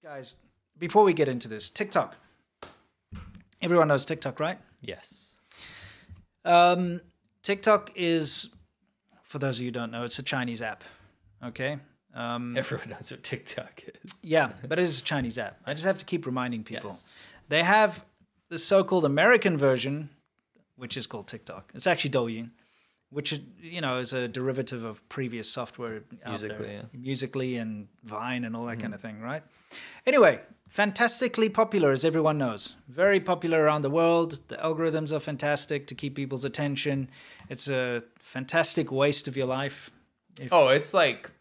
Guys, before we get into this, TikTok. Everyone knows TikTok, right? Yes. TikTok is, for those of you who don't know, it's a Chinese app. Okay? Everyone knows what TikTok is. Yeah, but it is a Chinese app. I just have to keep reminding people. Yes. They have the so-called American version, which is called TikTok. It's actually Douyin, which, you know, is a derivative of previous software out there. Yeah. Musically and Vine and all that kind of thing, right? Anyway, fantastically popular, as everyone knows. Very popular around the world. The algorithms are fantastic to keep people's attention. It's a fantastic waste of your life. It's like...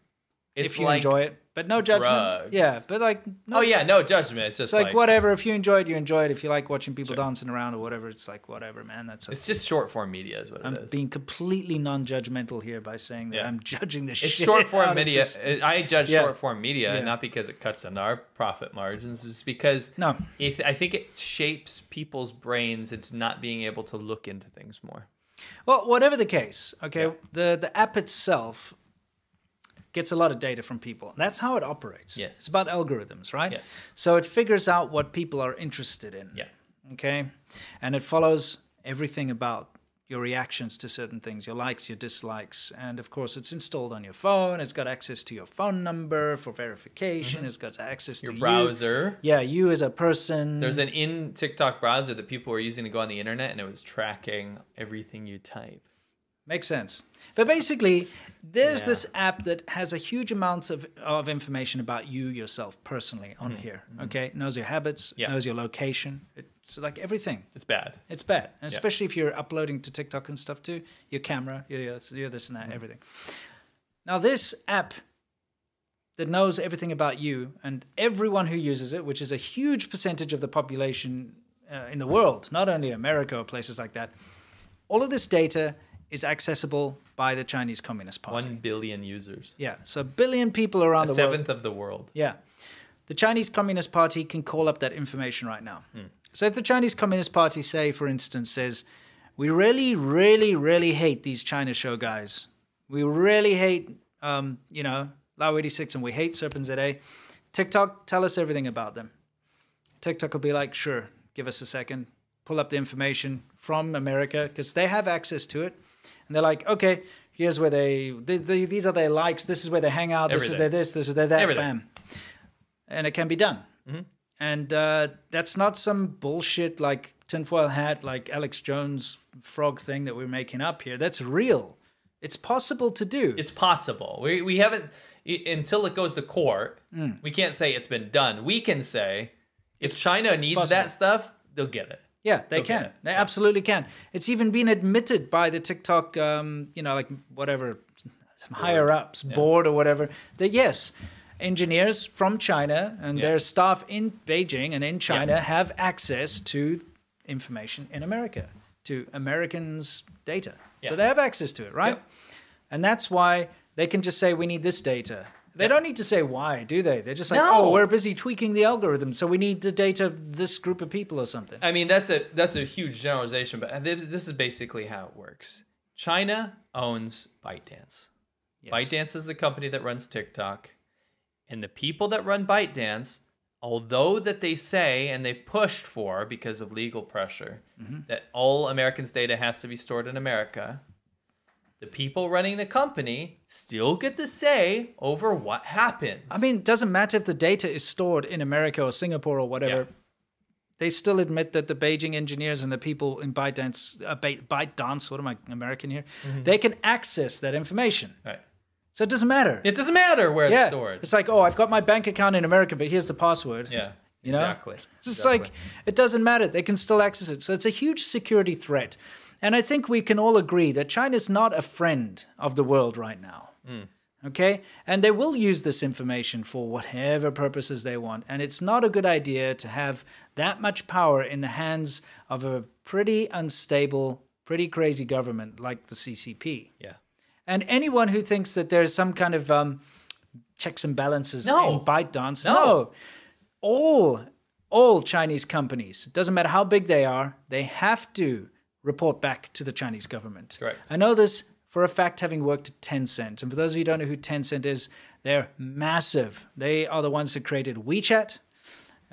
if you enjoy it, but no judgment. Drugs. Yeah, but like... No, no judgment. It's just like whatever. If you enjoy it, you enjoy it. If you like watching people dancing around or whatever, it's like whatever, man. It's just short form media is what it is. I'm being completely non-judgmental here by saying that I'm judging the shit. It's short form media. I judge short form media, not because it cuts into our profit margins. It's because I think it shapes people's brains into not being able to look into things more. Well, whatever the case, okay, the app itself gets a lot of data from people. That's how it operates. Yes. It's about algorithms, right? Yes. So it figures out what people are interested in. Yeah. Okay? And it follows everything about your reactions to certain things, your likes, your dislikes. And of course, it's installed on your phone. It's got access to your phone number for verification. It's got access to your browser. Yeah, you as a person. There's an TikTok browser that people were using to go on the internet, and it was tracking everything you type. Makes sense. But basically, there's this app that has a huge amounts of information about you yourself personally on here. Okay, knows your habits, knows your location. It's like everything. It's bad. It's bad, and especially if you're uploading to TikTok and stuff too. Your camera, your this and that, everything. Now, this app that knows everything about you and everyone who uses it, which is a huge percentage of the population in the world, not only America or places like that, all of this data is accessible by the Chinese Communist Party. 1 billion users. Yeah, so 1 billion people around the world. A seventh of the world. Yeah. The Chinese Communist Party can call up that information right now. So if the Chinese Communist Party, say, for instance, says, we really, really, really hate these China show guys. We really hate, you know, Lau 86 and we hate Serpent ZA. TikTok, tell us everything about them. TikTok will be like, sure, give us a second. Pull up the information from America because they have access to it. And they're like, okay, here's where these are their likes. This is where they hang out. This is their this is their that. Bam. And it can be done. And that's not some bullshit like tinfoil hat, like Alex Jones frog thing that we're making up here. That's real. It's possible to do. It's possible. We haven't, until it goes to court, we can't say it's been done. We can say if China needs that stuff, they'll get it. Yeah, they can. They absolutely can. It's even been admitted by the TikTok, you know, like whatever, higher ups, board or whatever, that yes, engineers from China and their staff in Beijing and in China have access to information in America, to Americans' data. So they have access to it, right? And that's why they can just say, we need this data. They don't need to say why, do they? They're just like, oh, we're busy tweaking the algorithm, so we need the data of this group of people or something. I mean, that's a huge generalization, but this is basically how it works. China owns ByteDance. Yes. ByteDance is the company that runs TikTok. And the people that run ByteDance, although that they say, and they've pushed for, because of legal pressure, that all Americans' data has to be stored in America, the people running the company still get the say over what happens. I mean, it doesn't matter if the data is stored in America or Singapore or whatever. Yeah. They still admit that the Beijing engineers and the people in ByteDance, what am I, American here? They can access that information. Right. So it doesn't matter. It doesn't matter where it's stored. It's like, oh, I've got my bank account in America, but here's the password. Yeah, you know? Exactly. It's like, it doesn't matter. They can still access it. So it's a huge security threat. And I think we can all agree that China's not a friend of the world right now. Okay? And they will use this information for whatever purposes they want. And it's not a good idea to have that much power in the hands of a pretty unstable, pretty crazy government like the CCP. Yeah. And anyone who thinks that there's some kind of checks and balances in ByteDance, no. All Chinese companies, doesn't matter how big they are, they have to report back to the Chinese government. Correct. I know this for a fact, having worked at Tencent. And for those of you who don't know who Tencent is, they're massive. They are the ones that created WeChat.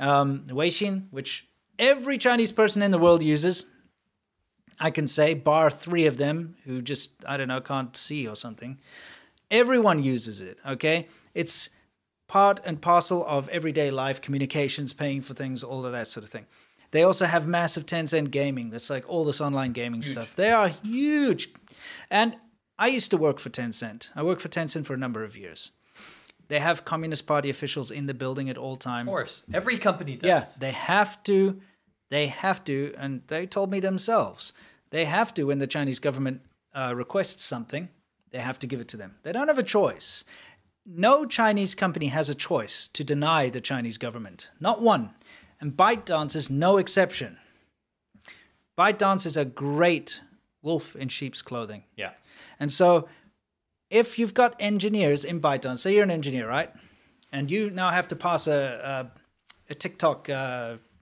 Weixin, which every Chinese person in the world uses. I can say, bar 3 of them who just, I don't know, can't see or something. Everyone uses it, okay? It's part and parcel of everyday life, communications, paying for things, all of that sort of thing. They also have massive Tencent gaming. That's like all this online gaming stuff. They are huge. And I used to work for Tencent. I worked for Tencent for a number of years. They have Communist Party officials in the building at all times. Of course. Every company does. Yeah, they have to. They have to, and they told me themselves, they have to, when the Chinese government requests something, they have to give it to them. They don't have a choice. No Chinese company has a choice to deny the Chinese government. Not one. And ByteDance is no exception. ByteDance is a great wolf in sheep's clothing. Yeah. And so if you've got engineers in ByteDance, say you're an engineer, right? And you now have to pass a TikTok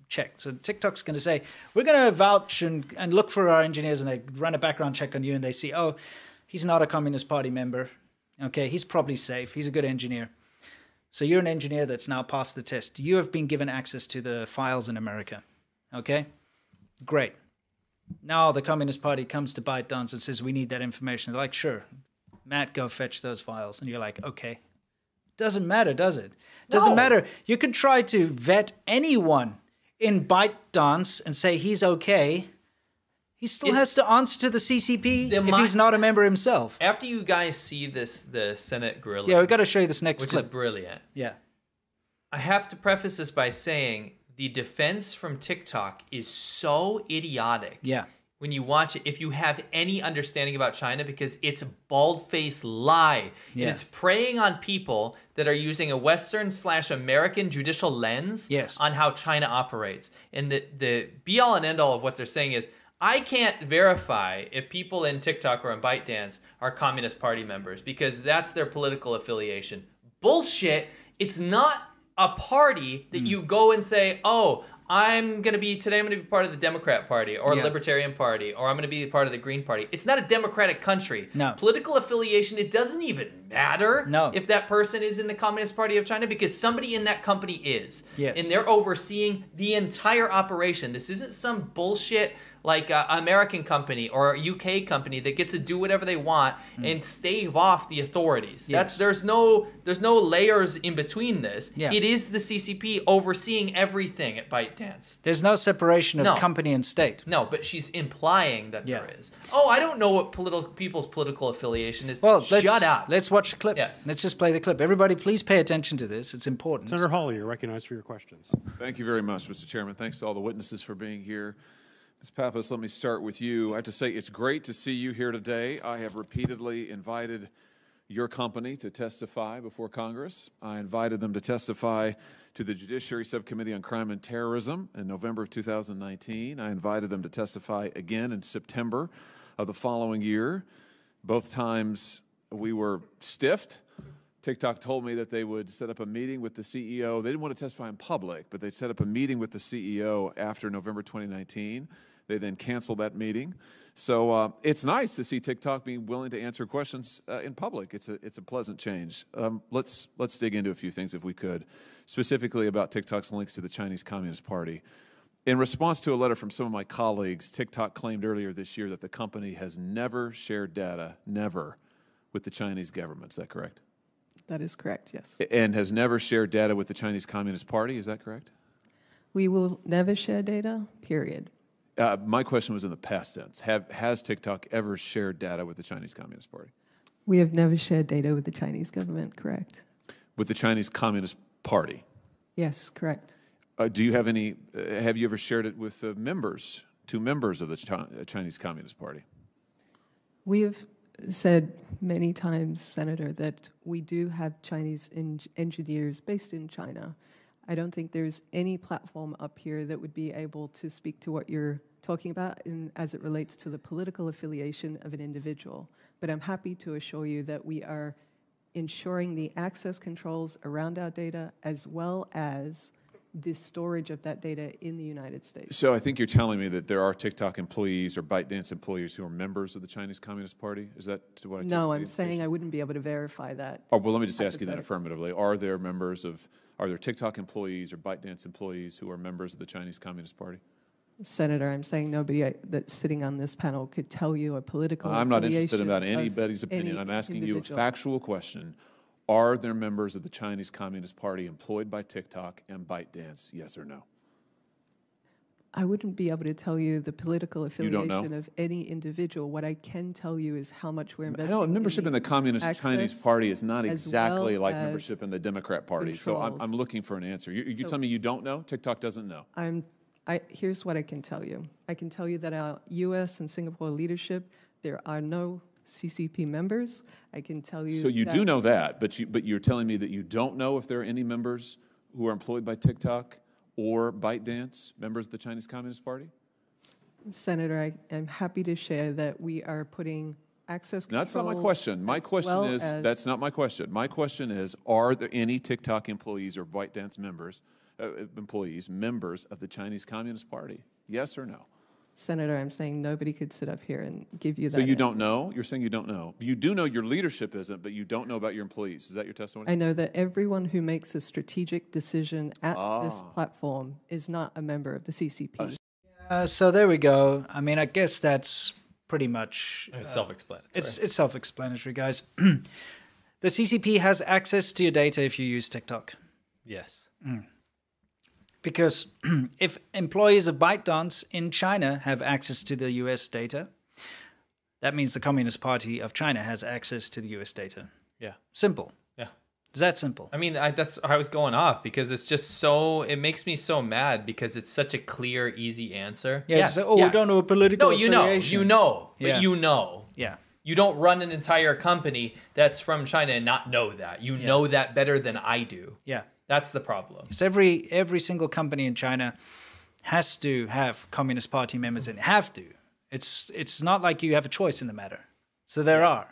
check. So TikTok's going to say, we're going to vouch and look for our engineers, and they run a background check on you, and they see, oh, he's not a Communist Party member. Okay, he's probably safe. He's a good engineer. So you're an engineer that's now passed the test. You have been given access to the files in America. Okay, great. Now the Communist Party comes to ByteDance and says, we need that information. They're like, sure, Matt, go fetch those files. And you're like, okay. Doesn't matter, does it? Doesn't matter. You could try to vet anyone in ByteDance and say he's okay. He still has to answer to the CCP if he's not a member himself. After you guys see this, the Senate grilling. Yeah, we've got to show you this next clip. Which is brilliant. Yeah. I have to preface this by saying the defense from TikTok is so idiotic. Yeah. When you watch it, if you have any understanding about China, because it's a bald-faced lie. Yeah. And it's preying on people that are using a Western/American judicial lens on how China operates. And the be-all and end-all of what they're saying is, I can't verify if people in TikTok or in ByteDance are Communist Party members because that's their political affiliation. Bullshit. It's not a party that you go and say, oh, I'm going to be part of the Democrat Party or Libertarian Party, or I'm going to be part of the Green Party. It's not a democratic country. No. Political affiliation, it doesn't even matter if that person is in the Communist Party of China, because somebody in that company is. Yes. And they're overseeing the entire operation. This isn't some bullshit like an American company or a UK company that gets to do whatever they want and stave off the authorities. Yes. There's no layers in between this. Yeah. It is the CCP overseeing everything at ByteDance. There's no separation of company and state. No, but she's implying that there is. Oh, I don't know what people's political affiliation is. Well, shut up. Let's watch the clip. Yes. Let's just play the clip. Everybody, please pay attention to this. It's important. Senator Hawley, you're recognized for your questions. Thank you very much, Mr. Chairman. Thanks to all the witnesses for being here. Ms. Pappas, let me start with you. I have to say it's great to see you here today. I have repeatedly invited your company to testify before Congress. I invited them to testify to the Judiciary Subcommittee on Crime and Terrorism in November of 2019. I invited them to testify again in September of the following year. Both times we were stiffed. TikTok told me that they would set up a meeting with the CEO. They didn't want to testify in public, but they set up a meeting with the CEO after November 2019. They then canceled that meeting. So it's nice to see TikTok being willing to answer questions in public. It's a pleasant change. Let's dig into a few things if we could, specifically about TikTok's links to the Chinese Communist Party. In response to a letter from some of my colleagues, TikTok claimed earlier this year that the company has never shared data, with the Chinese government. Is that correct? That is correct, yes. And has never shared data with the Chinese Communist Party, is that correct? We will never share data, period. My question was in the past tense. Has TikTok ever shared data with the Chinese Communist Party? We have never shared data with the Chinese government, correct. With the Chinese Communist Party? Yes, correct. Do you have any, have you ever shared it with two members of the Chinese Communist Party? We have said many times, Senator, that we do have Chinese engineers based in China. I don't think there's any platform up here that would be able to speak to what you're talking about as it relates to the political affiliation of an individual. But I'm happy to assure you that we are ensuring the access controls around our data, as well as the storage of that data in the United States. So I think you're telling me that there are TikTok employees or ByteDance employees who are members of the Chinese Communist Party? Is that what I take? No, I'm saying I wouldn't be able to verify that. Oh, well, let me just ask you that affirmatively. Are there TikTok employees or ByteDance employees who are members of the Chinese Communist Party? Senator, I'm saying nobody that's sitting on this panel could tell you a political I'm not interested about anybody's opinion. I'm asking you a factual question. Are there members of the Chinese Communist Party employed by TikTok and ByteDance, yes or no? I wouldn't be able to tell you the political affiliation know? of any individual. What I can tell you is how much we're investing. No, membership in the Communist Chinese Party is not exactly like as membership in the Democrat Party. So I'm looking for an answer. You tell me you don't know? TikTok doesn't know. Here's what I can tell you. I can tell you that our U.S. and Singapore leadership, there are no CCP members. I can tell you. So you do know that, but you're telling me that you don't know if there are any members who are employed by TikTok or ByteDance, members of the Chinese Communist Party? Senator, I'm happy to share that we are putting access control. That's not my question. My question is, that's not my question. My question is, are there any TikTok employees or ByteDance members, members of the Chinese Communist Party? Yes or no? Senator, I'm saying nobody could sit up here and give you that. So you answer. don't know? You're saying you don't know. You do know your leadership isn't, but you don't know about your employees. Is that your testimony? I know that everyone who makes a strategic decision at this platform is not a member of the CCP. So there we go. I mean, I guess that's pretty much... It's self-explanatory. It's self-explanatory, guys. The CCP has access to your data if you use TikTok. Yes. Because if employees of ByteDance in China have access to the US data, that means the Communist Party of China has access to the US data. Yeah. Simple. Yeah. Is that simple? I mean, that's I was going off because it's just so, it makes me so mad because it's such a clear, easy answer. Yeah, yes, we don't know political affiliation. You know, yeah. But you know. Yeah. You don't run an entire company that's from China and not know that. You know that better than I do. Yeah. That's the problem. So every single company in China has to have Communist Party members in it. Have to. It's not like you have a choice in the matter. So there are.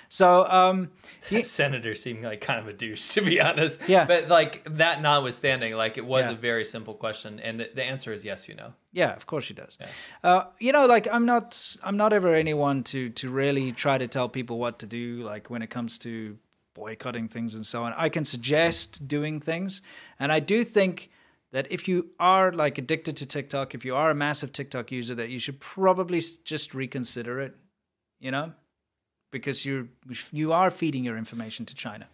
So that senator seemed like kind of a douche, to be honest. Yeah. But like that notwithstanding, like it was a very simple question, and the answer is yes. You know. Yeah, of course she does. Yeah. You know, like I'm not ever anyone to really try to tell people what to do. Like when it comes to boycotting things and so on, I can suggest doing things, and I do think that if you are like addicted to TikTok, if you are a massive TikTok user, that you should probably just reconsider it. You know. Because you are feeding your information to China.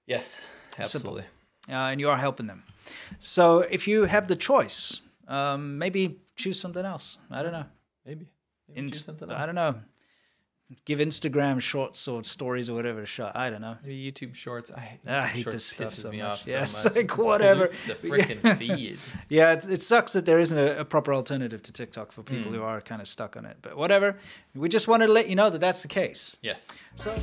Yes, absolutely. And you are helping them. So if you have the choice, maybe choose something else. I don't know. Maybe choose something else. I don't know. Give Instagram shorts or stories or whatever a shot. I don't know. Maybe YouTube Shorts. I hate this stuff so much. Off yeah, so much. Like whatever. It's the freaking feed. Yeah, it sucks that there isn't a proper alternative to TikTok for people who are kind of stuck on it. But whatever. We just wanted to let you know that that's the case. Yes. So.